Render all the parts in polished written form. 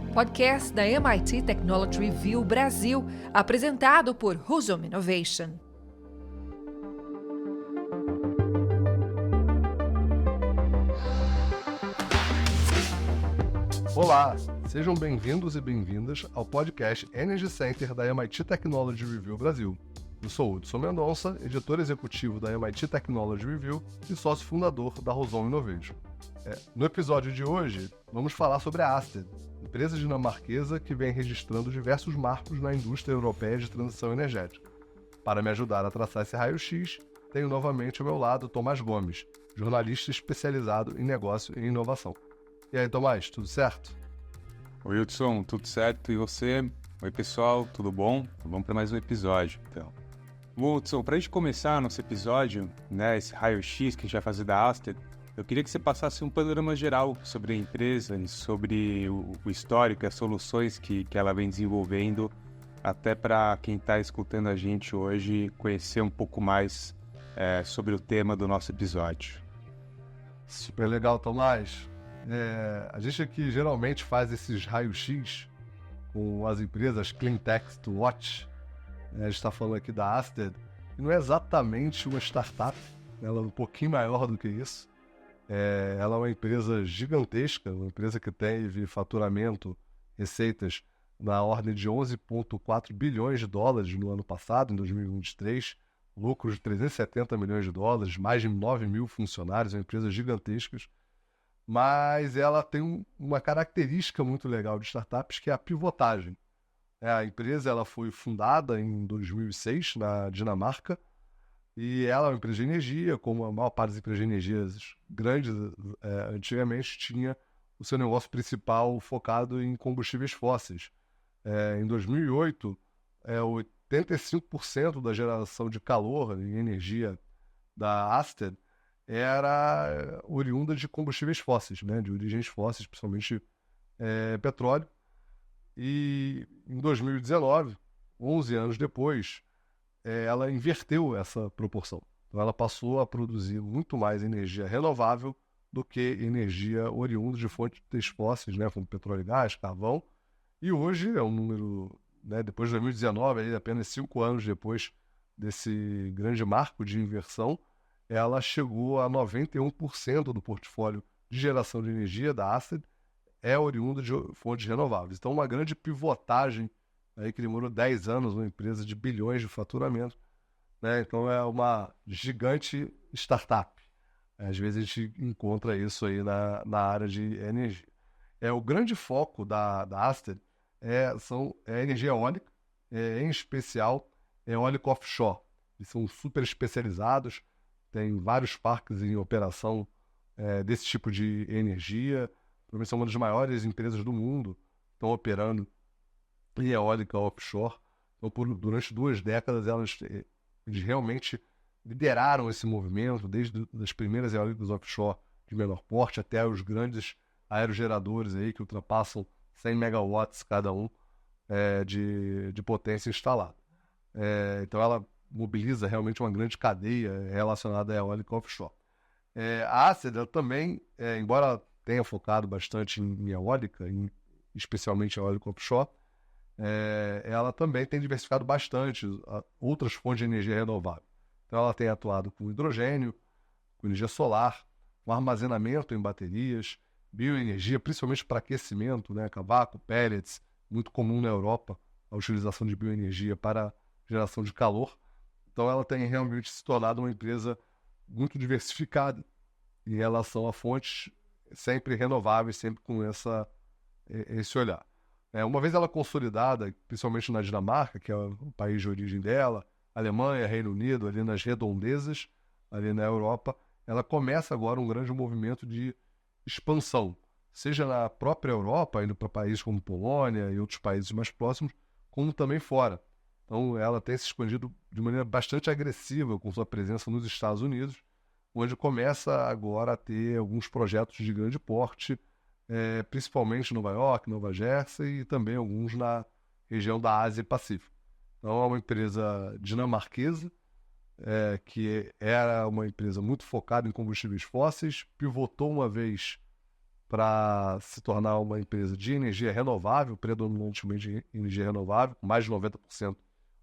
podcast da MIT Technology Review Brasil, apresentado por Husum Innovation. Olá, sejam bem-vindos e bem-vindas ao podcast Energy Center da MIT Technology Review Brasil. Eu sou Hudson Mendonça, editor executivo da MIT Technology Review e sócio fundador da Husum Innovation. No episódio de hoje, vamos falar sobre a Asted, empresa dinamarquesa que vem registrando diversos marcos na indústria europeia de transição energética. Para me ajudar a traçar esse raio-x, tenho novamente ao meu lado Tomás Gomes, jornalista especializado em negócio e inovação. E aí, Tomás, tudo certo? Oi, Hudson, tudo certo? E você? Oi, pessoal, tudo bom? Vamos para mais um episódio, então. Bom, Hudson, para a gente começar nosso episódio, esse raio-x que a gente vai fazer da Asted, eu queria que você passasse um panorama geral sobre a empresa e sobre o histórico e as soluções que ela vem desenvolvendo, até para quem está escutando a gente hoje conhecer um pouco mais sobre o tema do nosso episódio. Super legal, Tomás. A gente aqui geralmente faz esses raio-x com as empresas Cleantech to Watch. A gente está falando aqui da Asted, que não é exatamente uma startup, ela é um pouquinho maior do que isso. Ela é uma empresa gigantesca, uma empresa que teve faturamento, receitas na ordem de 11,4 bilhões de dólares no ano passado, em 2023, lucros de 370 milhões de dólares, mais de 9 mil funcionários, uma empresa gigantesca. Mas ela tem uma característica muito legal de startups, que é a pivotagem. A empresa ela foi fundada em 2006, na Dinamarca, e ela é uma empresa de energia, como a maior parte das empresas de energias grandes, antigamente tinha o seu negócio principal focado em combustíveis fósseis. Em 2008, 85% da geração de calor em energia da Asted era oriunda de combustíveis fósseis, de origens fósseis, principalmente petróleo. E em 2019, 11 anos depois, ela inverteu essa proporção. Então ela passou a produzir muito mais energia renovável do que energia oriunda de fontes fósseis, como petróleo e gás, carvão. E hoje é um número, depois de 2019, apenas 5 anos depois desse grande marco de inversão, ela chegou a 91% do portfólio de geração de energia da Asted é oriunda de fontes renováveis. Então, uma grande pivotagem aí que demorou 10 anos, uma empresa de bilhões de faturamento. Então, é uma gigante startup. Às vezes, a gente encontra isso aí na área de energia. O grande foco da Asted é energia eólica, em especial eólica offshore. Eles são super especializados, tem vários parques em operação desse tipo de energia. Provavelmente são uma das maiores empresas do mundo que estão operando em eólica offshore. Então, durante 2 décadas, eles realmente lideraram esse movimento, desde as primeiras eólicas offshore de menor porte até os grandes aerogeradores aí, que ultrapassam 100 megawatts cada um de potência instalada. Então, ela mobiliza realmente uma grande cadeia relacionada à eólica offshore. A Asted também, embora ela tenha focado bastante em eólica, especialmente eólica offshore, ela também tem diversificado bastante outras fontes de energia renovável. Então ela tem atuado com hidrogênio, com energia solar, com armazenamento em baterias, bioenergia, principalmente para aquecimento, cavaco, pellets, muito comum na Europa, a utilização de bioenergia para geração de calor. Então ela tem realmente se tornado uma empresa muito diversificada em relação a fontes sempre renováveis, sempre com esse olhar. Uma vez ela consolidada, principalmente na Dinamarca, que é o país de origem dela, Alemanha, Reino Unido, ali nas redondezas, ali na Europa, ela começa agora um grande movimento de expansão, seja na própria Europa, indo para países como Polônia e outros países mais próximos, como também fora. Então ela tem se expandido de maneira bastante agressiva com sua presença nos Estados Unidos, onde começa agora a ter alguns projetos de grande porte, principalmente em Nova York, Nova Jersey e também alguns na região da Ásia e Pacífico. Então é uma empresa dinamarquesa, que era uma empresa muito focada em combustíveis fósseis, pivotou uma vez para se tornar uma empresa de energia renovável, predominantemente de energia renovável, com mais de 90%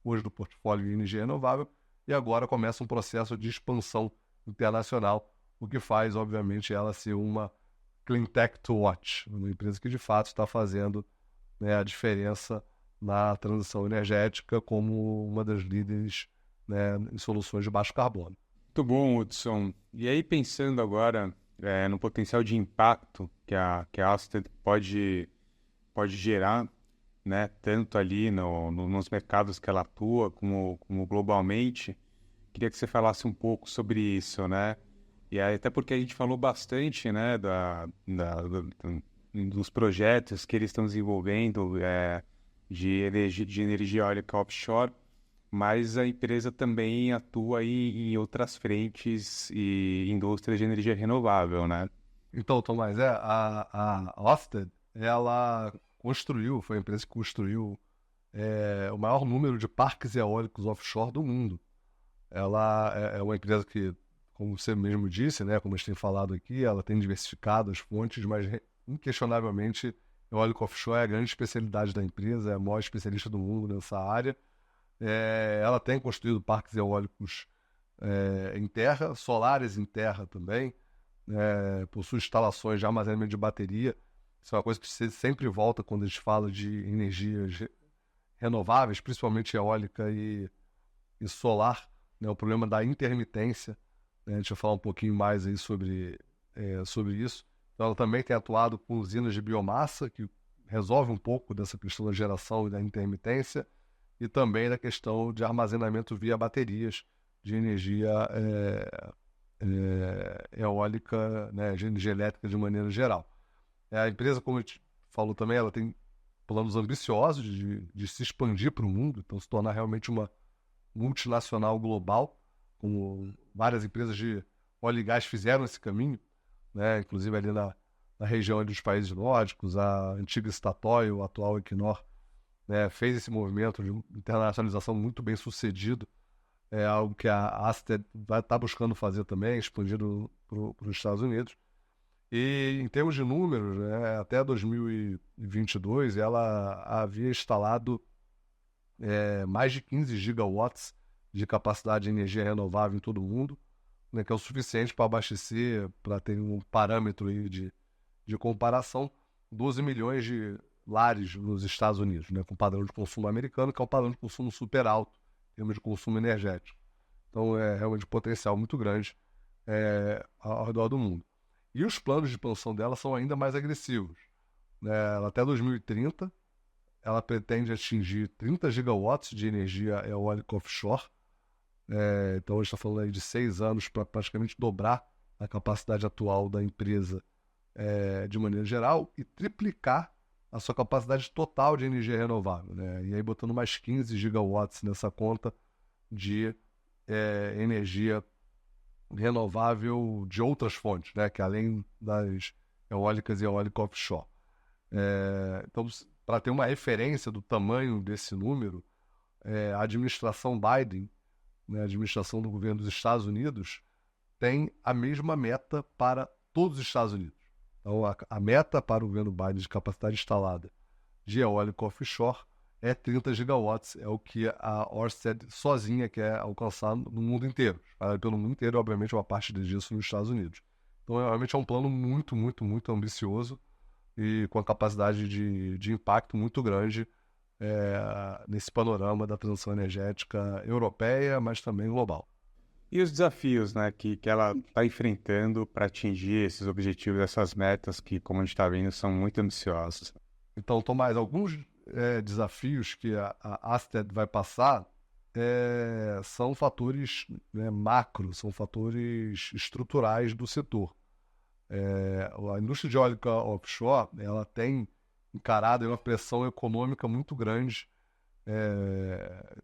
hoje do portfólio em energia renovável, e agora começa um processo de expansão internacional, o que faz, obviamente, ela ser uma Clean Tech to Watch, uma empresa que de fato está fazendo, né, a diferença na transição energética como uma das líderes, né, em soluções de baixo carbono. Muito bom, Hudson. E aí, pensando agora no potencial de impacto que a Asted pode gerar, né, tanto ali nos mercados que ela atua, como globalmente, queria que você falasse um pouco sobre isso, né? E aí, até porque a gente falou bastante, né, dos projetos que eles estão desenvolvendo de energia eólica offshore, mas a empresa também atua aí em outras frentes e indústrias de energia renovável, né? Então, Tomás, a Ørsted, ela foi a empresa que construiu o maior número de parques eólicos offshore do mundo. Ela é uma empresa que, como você mesmo disse, né, como a gente tem falado aqui, ela tem diversificado as fontes, mas inquestionavelmente eólico offshore é a grande especialidade da empresa, é a maior especialista do mundo nessa área. Ela tem construído parques eólicos em terra, solares em terra também, possui instalações de armazenamento de bateria. Isso é uma coisa que sempre volta quando a gente fala de energias renováveis, principalmente eólica e solar, né? O problema da intermitência, né? A gente vai falar um pouquinho mais aí sobre isso. Então, ela também tem atuado com usinas de biomassa, que resolve um pouco dessa questão da geração e da intermitência, e também da questão de armazenamento via baterias de energia eólica, né, de energia elétrica de maneira geral. A empresa, como a gente falou também, ela tem planos ambiciosos de se expandir para o mundo, então se tornar realmente uma multinacional global, como várias empresas de óleo e gás fizeram esse caminho, né, inclusive ali na região dos países nórdicos, a antiga Statoil, o atual Equinor, né, fez esse movimento de internacionalização muito bem sucedido, é algo que a Asted vai estar buscando fazer também, expandindo para os Estados Unidos. E em termos de números, né, até 2022, ela havia instalado mais de 15 gigawatts de capacidade de energia renovável em todo o mundo, né, que é o suficiente para abastecer, para ter um parâmetro aí de comparação, 12 milhões de lares nos Estados Unidos, né, com padrão de consumo americano, que é um padrão de consumo super alto, em termos de consumo energético. Então é realmente um potencial muito grande ao redor do mundo. E os planos de expansão dela são ainda mais agressivos, né? Até 2030, ela pretende atingir 30 gigawatts de energia eólica offshore. Então a gente está falando aí de 6 anos para praticamente dobrar a capacidade atual da empresa de maneira geral e triplicar a sua capacidade total de energia renovável, né? E aí botando mais 15 gigawatts nessa conta de energia renovável de outras fontes, né? Que além das eólicas e eólica offshore. Então, para ter uma referência do tamanho desse número, a administração Biden, né, a administração do governo dos Estados Unidos, tem a mesma meta para todos os Estados Unidos. Então, a meta para o governo Biden de capacidade instalada de eólica offshore é 30 gigawatts, é o que a Ørsted sozinha quer alcançar no mundo inteiro. Pelo mundo inteiro, obviamente, uma parte disso nos Estados Unidos. Então, realmente é um plano muito, muito, muito ambicioso e com a capacidade de impacto muito grande nesse panorama da transição energética europeia, mas também global. E os desafios, né, que ela está enfrentando para atingir esses objetivos, essas metas que, como a gente está vendo, são muito ambiciosas? Então, Tomás, alguns desafios que a Asted vai passar são fatores, né, macro, são fatores estruturais do setor. A indústria de eólica offshore, ela tem encarado uma pressão econômica muito grande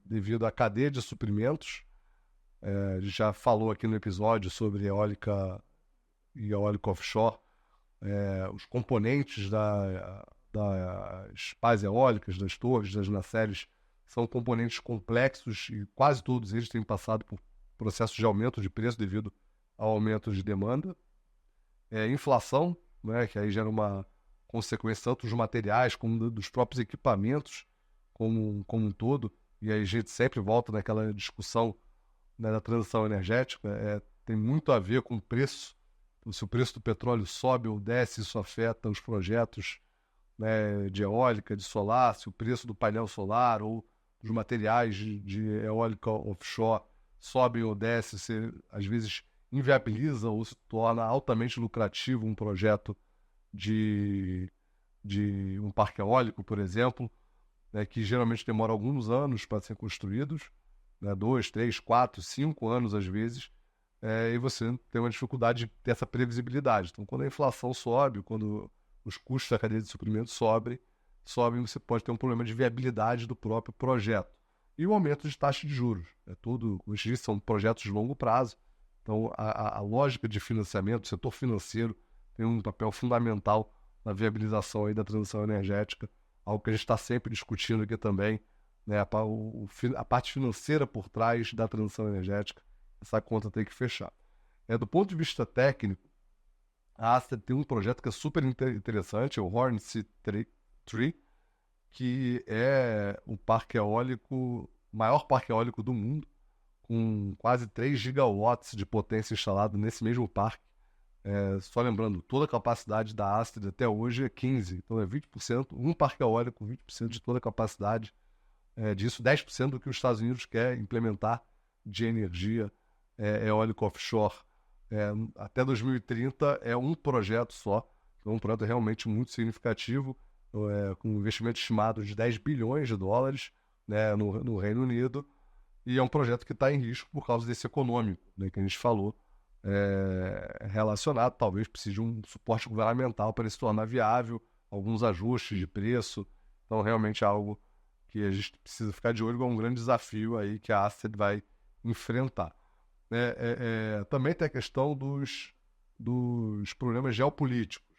devido à cadeia de suprimentos. A gente já falou aqui no episódio sobre eólica e eólica offshore, os componentes das pás eólicas, das torres, das nacelles, são componentes complexos e quase todos eles têm passado por processos de aumento de preço devido ao aumento de demanda. Inflação, né, que aí gera uma consequência tanto dos materiais como dos próprios equipamentos como um todo. E aí a gente sempre volta naquela discussão, né, da transição energética. Tem muito a ver com o preço. Então, se o preço do petróleo sobe ou desce, isso afeta os projetos, né, de eólica, de solar. Se o preço do painel solar ou dos materiais de eólica offshore sobem ou descem, você às vezes inviabiliza ou se torna altamente lucrativo um projeto de um parque eólico, por exemplo, né, que geralmente demora alguns anos para ser construídos, né, 2, 3, 4, 5 anos às vezes, e você tem uma dificuldade de ter essa previsibilidade. Então, quando a inflação sobe, quando os custos da cadeia de suprimento sobem, você pode ter um problema de viabilidade do próprio projeto. E o aumento de taxa de juros. Como eu disse, são projetos de longo prazo. Então, a lógica de financiamento, o setor financeiro, tem um papel fundamental na viabilização aí da transição energética, algo que a gente está sempre discutindo aqui também, né? A parte financeira por trás da transição energética, essa conta tem que fechar. Do ponto de vista técnico, a Asted tem um projeto que é super interessante, é o Hornsea 3, que é o maior parque eólico do mundo, com quase 3 gigawatts de potência instalada nesse mesmo parque. Só lembrando, toda a capacidade da Asted até hoje é 15%, então é 20%, um parque eólico, 20% de toda a capacidade disso, 10% do que os Estados Unidos quer implementar de energia eólica offshore. Até 2030 é um projeto só, então é um projeto realmente muito significativo, com um investimento estimado de 10 bilhões de dólares, né, no Reino Unido, e é um projeto que está em risco por causa desse econômico, né, que a gente falou, relacionado, talvez precise de um suporte governamental para ele se tornar viável, alguns ajustes de preço. Então, realmente é algo que a gente precisa ficar de olho, é um grande desafio aí que a Asted vai enfrentar. Também tem a questão dos problemas geopolíticos.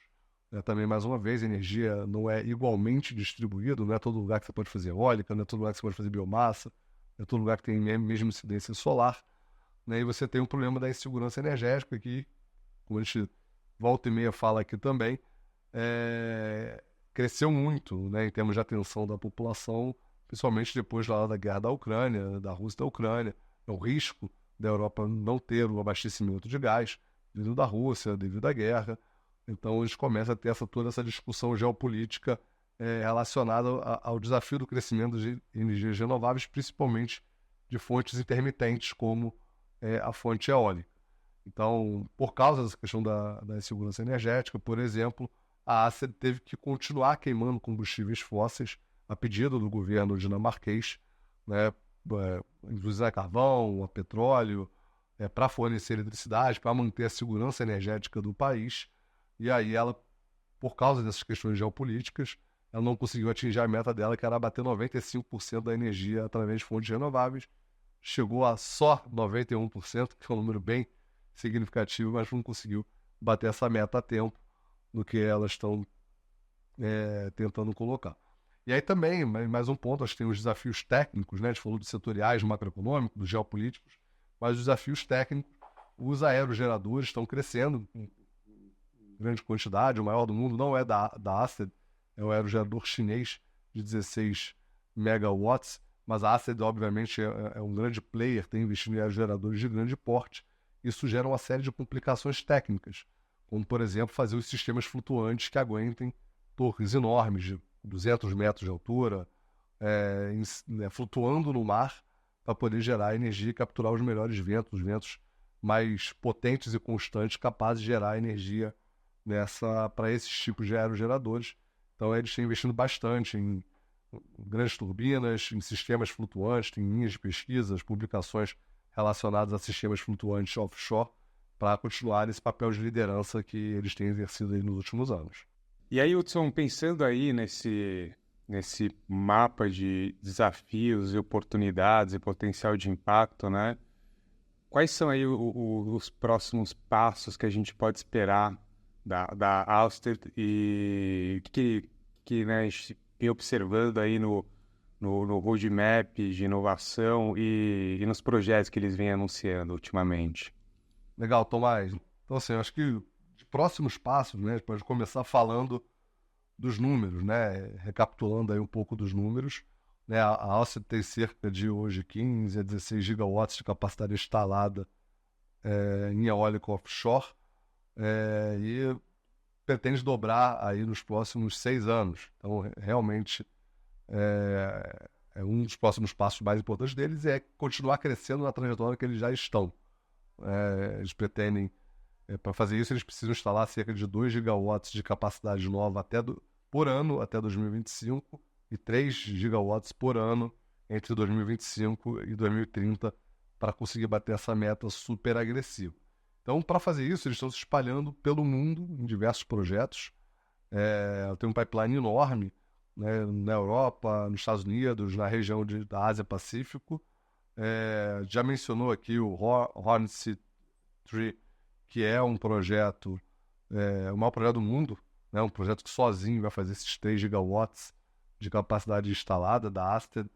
Também, mais uma vez, a energia não é igualmente distribuída, não é todo lugar que você pode fazer eólica, não é todo lugar que você pode fazer biomassa, não é todo lugar que tem mesmo incidência solar. Né, e você tem um problema da insegurança energética que, como a gente volta e meia fala aqui também, cresceu muito, né, em termos de atenção da população, principalmente depois lá da guerra da Ucrânia, da Rússia e da Ucrânia. É o risco da Europa não ter o abastecimento de gás vindo da Rússia, devido à guerra. Então a gente começa a ter toda essa discussão geopolítica relacionada ao desafio do crescimento de energias renováveis, principalmente de fontes intermitentes como a fonte eólica. Então, por causa dessa questão da insegurança energética, por exemplo, a Asted teve que continuar queimando combustíveis fósseis a pedido do governo dinamarquês, né, induzir a carvão, a petróleo, para fornecer eletricidade, para manter a segurança energética do país. E aí ela, por causa dessas questões geopolíticas, ela não conseguiu atingir a meta dela, que era bater 95% da energia através de fontes renováveis. Chegou a só 91%, que é um número bem significativo, mas não conseguiu bater essa meta a tempo do que elas estão tentando colocar. E aí também, mais um ponto, acho que tem os desafios técnicos, né? A gente falou dos setoriais, macroeconômicos, dos geopolíticos, mas os desafios técnicos, os aerogeradores estão crescendo em grande quantidade, o maior do mundo não é da Asted, é o aerogerador chinês de 16 megawatts, mas a Asted, obviamente, é um grande player, tem investido em aerogeradores de grande porte. Isso gera uma série de complicações técnicas, como, por exemplo, fazer os sistemas flutuantes que aguentem torres enormes de 200 metros de altura, flutuando no mar, para poder gerar energia e capturar os melhores ventos, os ventos mais potentes e constantes, capazes de gerar energia para esses tipos de aerogeradores. Então, eles têm investido bastante em grandes turbinas, em sistemas flutuantes, tem linhas de pesquisa, publicações relacionadas a sistemas flutuantes offshore, para continuar esse papel de liderança que eles têm exercido aí nos últimos anos. E aí, Hudson, pensando aí nesse mapa de desafios e oportunidades e potencial de impacto, né? Quais são aí os próximos passos que a gente pode esperar da Asted e que né, a gente vem observando aí no roadmap de inovação e nos projetos que eles vêm anunciando ultimamente? Legal, Tomás. Então, assim, eu acho que de próximos passos, né? A gente pode começar falando dos números, né? Recapitulando aí um pouco dos números, né? A Alstom tem cerca de hoje 15 a 16 gigawatts de capacidade instalada em eólica offshore e pretende dobrar aí nos próximos 6 anos. Então, realmente, um dos próximos passos mais importantes deles é continuar crescendo na trajetória que eles já estão. Eles pretendem, para fazer isso, eles precisam instalar cerca de 2 gigawatts de capacidade nova por ano até 2025 e 3 gigawatts por ano entre 2025 e 2030 para conseguir bater essa meta super agressiva. Então, para fazer isso, eles estão se espalhando pelo mundo em diversos projetos. Tem um pipeline enorme, né, na Europa, nos Estados Unidos, na região da Ásia-Pacífico. Já mencionou aqui o Hornsea 3, que é um projeto, o maior projeto do mundo, né, um projeto que sozinho vai fazer esses 3 gigawatts de capacidade instalada da Asted.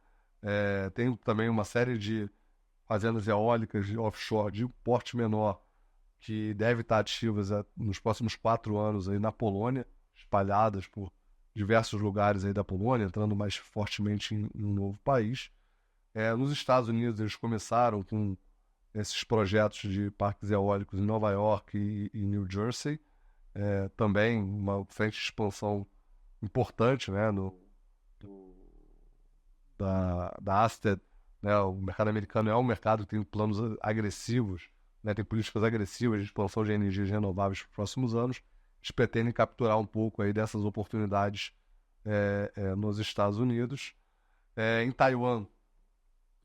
Tem também uma série de fazendas eólicas de offshore de porte menor que deve estar ativas nos próximos 4 anos aí na Polônia, espalhadas por diversos lugares aí da Polônia, entrando mais fortemente em um novo país. Nos Estados Unidos, eles começaram com esses projetos de parques eólicos em Nova York e New Jersey. Também uma frente de expansão importante, né, da Asted. Né, o mercado americano é um mercado que tem planos agressivos, né, tem políticas agressivas de expansão de energias renováveis para os próximos anos. Eles pretendem capturar um pouco aí dessas oportunidades nos Estados Unidos. Em Taiwan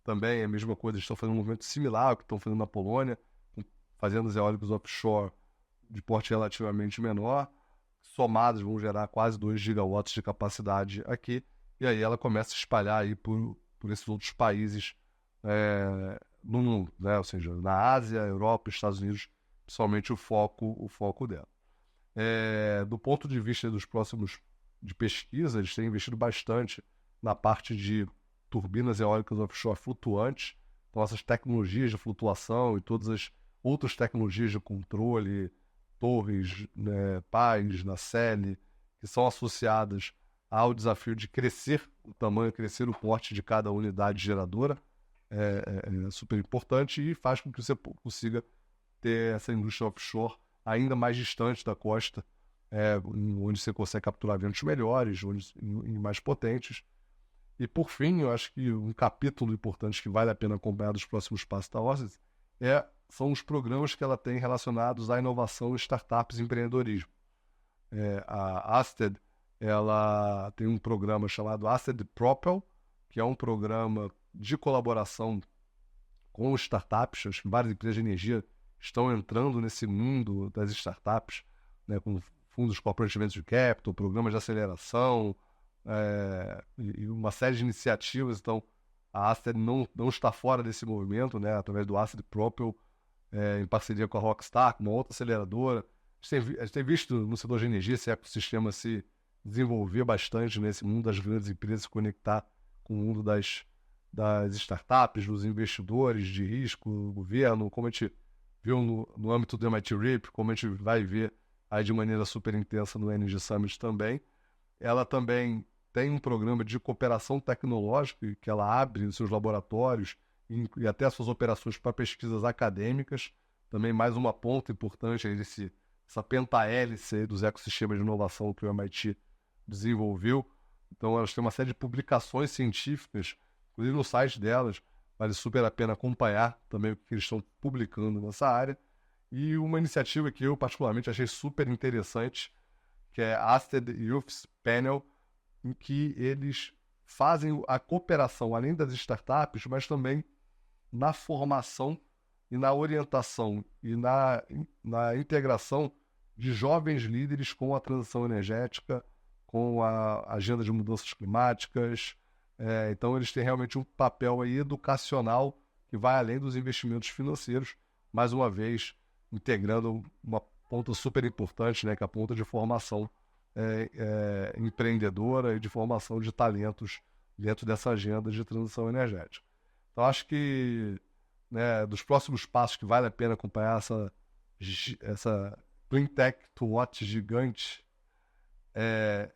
também é a mesma coisa, eles estão fazendo um movimento similar ao que estão fazendo na Polônia, com fazendas eólicas offshore de porte relativamente menor, somadas vão gerar quase 2 gigawatts de capacidade aqui, e aí ela começa a espalhar aí por esses outros países no mundo, né? Ou seja, na Ásia, Europa, Estados Unidos, principalmente o foco dela. Do ponto de vista dos próximos de pesquisa, eles têm investido bastante na parte de turbinas eólicas offshore flutuantes. Então, essas tecnologias de flutuação e todas as outras tecnologias de controle, torres, né, pás, nacelle, que são associadas ao desafio de crescer o tamanho, crescer o porte de cada unidade geradora, é super importante e faz com que você consiga ter essa indústria offshore ainda mais distante da costa, onde você consegue capturar ventos melhores, e mais potentes. E, por fim, eu acho que um capítulo importante que vale a pena acompanhar dos próximos passos da Orsted são os programas que ela tem relacionados à inovação, startups e empreendedorismo. A Asted, ela tem um programa chamado Asted Propel, que é um programa de colaboração com startups. Acho que várias empresas de energia estão entrando nesse mundo das startups, né, com fundos corporate venture capital, programas de aceleração, e uma série de iniciativas. Então, a Asted não está fora desse movimento, né, através do Asted Propel, em parceria com a Rockstar, uma outra aceleradora. A gente tem visto no setor de energia esse ecossistema se desenvolver bastante nesse mundo das grandes empresas, se conectar com o mundo das startups, dos investidores de risco, do governo, como a gente viu no âmbito do MIT RIP, como a gente vai ver aí de maneira super intensa no Energy Summit também. Ela também tem um programa de cooperação tecnológica que ela abre os seus laboratórios e até as suas operações para pesquisas acadêmicas. Também mais uma ponta importante aí essa pentahélice dos ecossistemas de inovação que o MIT desenvolveu. Então, elas têm uma série de publicações científicas, inclusive no site delas, vale super a pena acompanhar também o que eles estão publicando nessa área. E uma iniciativa que eu particularmente achei super interessante, que é a Asted Youth Panel, em que eles fazem a cooperação, além das startups, mas também na formação e na orientação e na integração de jovens líderes com a transição energética, com a agenda de mudanças climáticas. Então, eles têm realmente um papel aí educacional que vai além dos investimentos financeiros, mais uma vez integrando uma ponta super importante, né, que é a ponta de formação empreendedora e de formação de talentos dentro dessa agenda de transição energética. Então, acho que, né, dos próximos passos que vale a pena acompanhar essa Clean Tech to What gigante.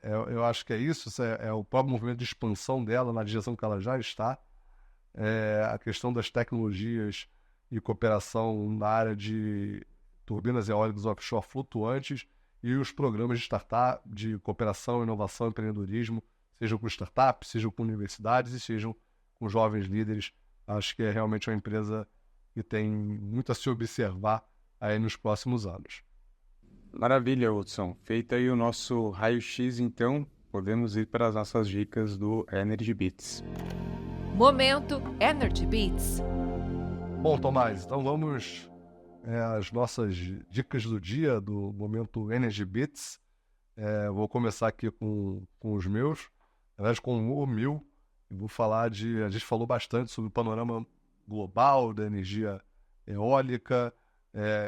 Eu acho que é isso, é o próprio movimento de expansão dela na direção que ela já está. A questão das tecnologias e cooperação na área de turbinas eólicas offshore flutuantes e os programas de startup, de cooperação, inovação e empreendedorismo, sejam com startups, sejam com universidades e sejam com jovens líderes. Acho que é realmente uma empresa que tem muito a se observar aí nos próximos anos. Maravilha, Hudson. Feito aí o nosso raio-x, então, podemos ir para as nossas dicas do Energy Beats. Momento Energy Beats. Bom, Tomás, então vamos às nossas dicas do dia do Momento Energy Beats. Vou começar aqui com os meus, na verdade com o meu. Vou falar a gente falou bastante sobre o panorama global da energia eólica.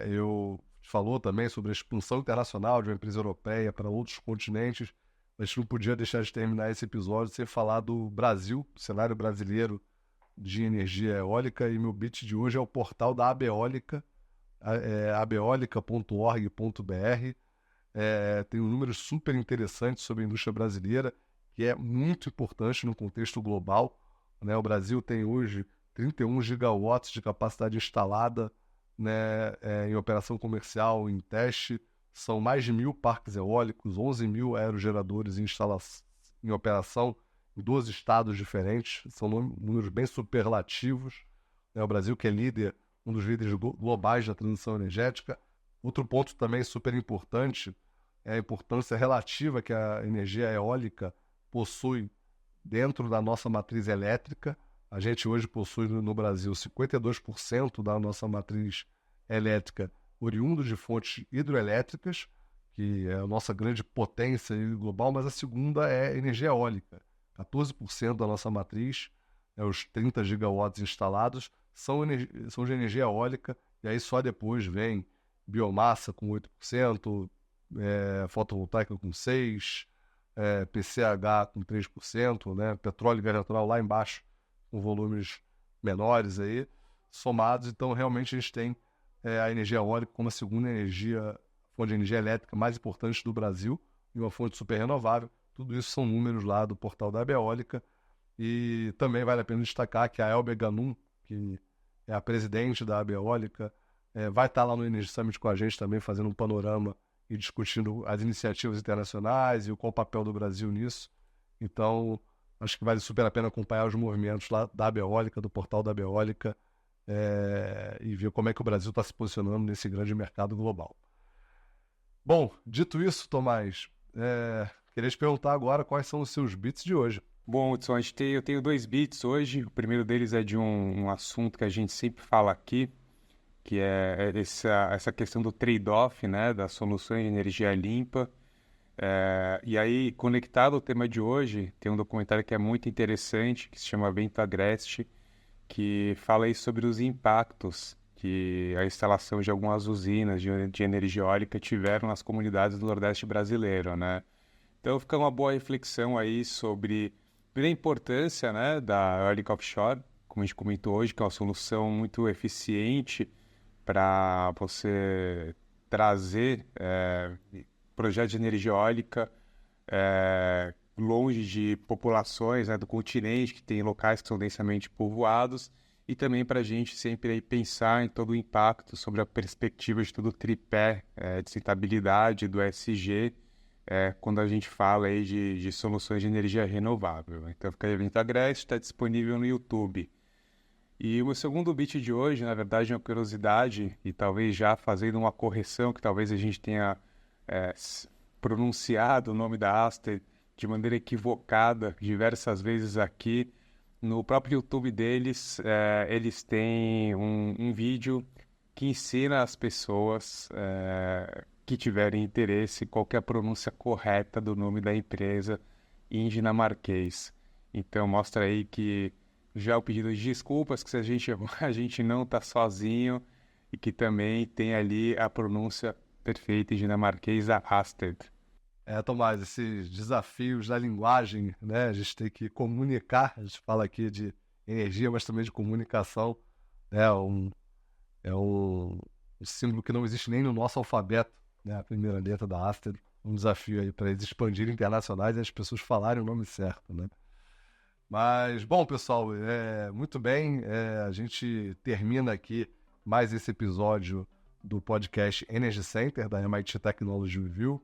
Eu falou também sobre a expansão internacional de uma empresa europeia para outros continentes. A gente não podia deixar de terminar esse episódio sem falar do Brasil, do cenário brasileiro de energia eólica. E meu beat de hoje é o portal da Abeólica, abeolica.org.br. Tem números super interessantes sobre a indústria brasileira, que é muito importante no contexto global, né? O Brasil tem hoje 31 gigawatts de capacidade instalada, né, em operação comercial, em teste. São mais de 1.000 parques eólicos, 11 mil aerogeradores em operação em 12 estados diferentes. São números bem superlativos, né? O Brasil, que é líder, um dos líderes globais da transição energética. Outro ponto também super importante é a importância relativa que a energia eólica possui dentro da nossa matriz elétrica. A gente hoje possui no Brasil 52% da nossa matriz elétrica oriundo de fontes hidroelétricas, que é a nossa grande potência global, mas a segunda é energia eólica. 14% da nossa matriz, os 30 gigawatts instalados, são de energia eólica, e aí só depois vem biomassa com 8%, fotovoltaica com 6%, PCH com 3%, né? Petróleo e gás natural lá embaixo, com volumes menores aí, somados. Então, realmente, a gente tem a energia eólica como a segunda fonte de energia elétrica mais importante do Brasil e uma fonte super renovável. Tudo isso são números lá do portal da Abeólica. E também vale a pena destacar que a Elbe Ganum, que é a presidente da Abeólica, vai estar lá no Energy Summit com a gente também, fazendo um panorama e discutindo as iniciativas internacionais e qual o papel do Brasil nisso. Então, acho que vale super a pena acompanhar os movimentos lá da Abeólica, do portal da Abeólica, e ver como é que o Brasil está se posicionando nesse grande mercado global. Bom, dito isso, Tomás, queria te perguntar agora quais são os seus beats de hoje. Bom, Hudson, eu tenho 2 beats hoje. O primeiro deles é de um assunto que a gente sempre fala aqui, que é essa questão do trade-off, né, das soluções de energia limpa. E aí, conectado ao tema de hoje, tem um documentário que é muito interessante, que se chama Vento Agreste, que fala aí sobre os impactos que a instalação de algumas usinas de energia eólica tiveram nas comunidades do Nordeste brasileiro, né? Então fica uma boa reflexão aí sobre a importância, né, da eólica offshore, como a gente comentou hoje, que é uma solução muito eficiente para você trazer projetos de energia eólica longe de populações, né, do continente, que tem locais que são densamente povoados, e também para a gente sempre aí pensar em todo o impacto sobre a perspectiva de todo o tripé de sustentabilidade do ESG, quando a gente fala aí de soluções de energia renovável. Então fica aí o Vento Agreste, está disponível no YouTube. E o meu segundo beat de hoje, na verdade, é uma curiosidade, e talvez já fazendo uma correção, que talvez a gente tenha pronunciado o nome da Aster de maneira equivocada diversas vezes aqui. No próprio YouTube deles, eles têm um vídeo que ensina as pessoas que tiverem interesse qual que é a pronúncia correta do nome da empresa em dinamarquês. Então mostra aí que já o pedido de desculpas, que a gente não está sozinho e que também tem ali a pronúncia perfeita em dinamarquês, a Asted. Tomás, esses desafios da linguagem, né? A gente tem que comunicar, a gente fala aqui de energia, mas também de comunicação, né? É um símbolo que não existe nem no nosso alfabeto, né? A primeira letra da Aster. Um desafio aí para eles expandirem internacionais e as pessoas falarem o nome certo, né? Mas, bom, pessoal, muito bem. A gente termina aqui mais esse episódio do podcast Energy Center, da MIT Technology Review.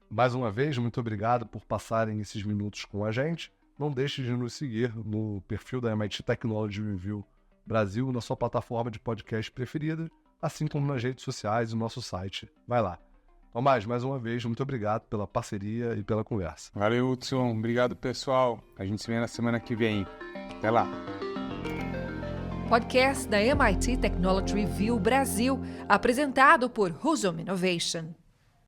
Mais uma vez, muito obrigado por passarem esses minutos com a gente. Não deixe de nos seguir no perfil da MIT Technology Review Brasil, na sua plataforma de podcast preferida, assim como nas redes sociais e no nosso site. Vai lá. Tomás, mais uma vez, muito obrigado pela parceria e pela conversa. Valeu, Hudson. Obrigado, pessoal. A gente se vê na semana que vem. Até lá. Podcast da MIT Technology Review Brasil, apresentado por Husum Innovation.